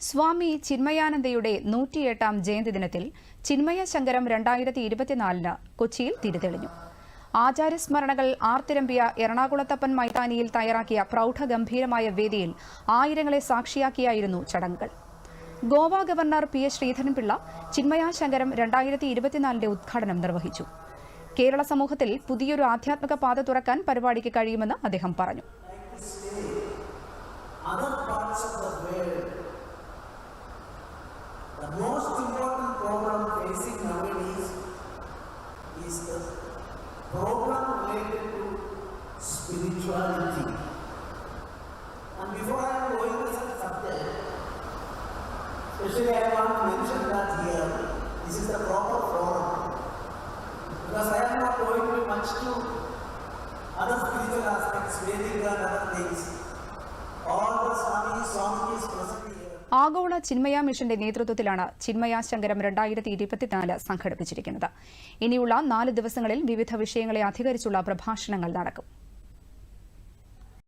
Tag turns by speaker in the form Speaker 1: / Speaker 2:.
Speaker 1: സ്വാമി ചിന്മയാനന്ദയുടെ 108ാം ജയന്തി ദിനത്തിൽ ചിന്മയ ശങ്കരം 2024 കൊച്ചിയിൽ തിരിതെളിഞ്ഞു. ആചാര്യസ്മരണകൾ ആർത്തിരമ്പിയ എറണാകുളത്തപ്പൻ മൈതാനിയിൽ തയ്യാറാക്കിയ പ്രൗഢഗംഭീരമായ വേദിയിൽ ആയിരങ്ങളെ സാക്ഷിയാക്കിയായിരുന്നു ചടങ്ങുകൾ. Goa governor P.S. ശ്രീധരൻപിള്ള ചിന്മയ ശങ്കരം 2024 ഉദ്ഘാടനം നിർവഹിച്ചു. കേരള സമൂഹത്തിൽ പുതിയൊരു ആധ്യാത്മിക പാത തുറക്കാൻ പരിപാടിക്ക് കഴിയുമെന്ന് അദ്ദേഹം പറഞ്ഞു.
Speaker 2: The most important problem facing nowadays is the problem related to spirituality. And before I am going to such subject, especially I want to mention that here, this is the proper forum. Because I am not going to much to other spiritual aspects, Vedic and other things. All the Swamijis present here.
Speaker 1: ആഗോള ചിന്മയ മിഷന്റെ നേതൃത്വത്തിലാണ് ചിന്മയ ശങ്കരം 2024 സംഘടിപ്പിച്ചിരിക്കുന്നത്. ഇനിയുള്ള 4 ദിവസങ്ങളിൽ വിവിധ വിഷയങ്ങളെ അധികരിച്ചുള്ള പ്രഭാഷണങ്ങൾ നടക്കും.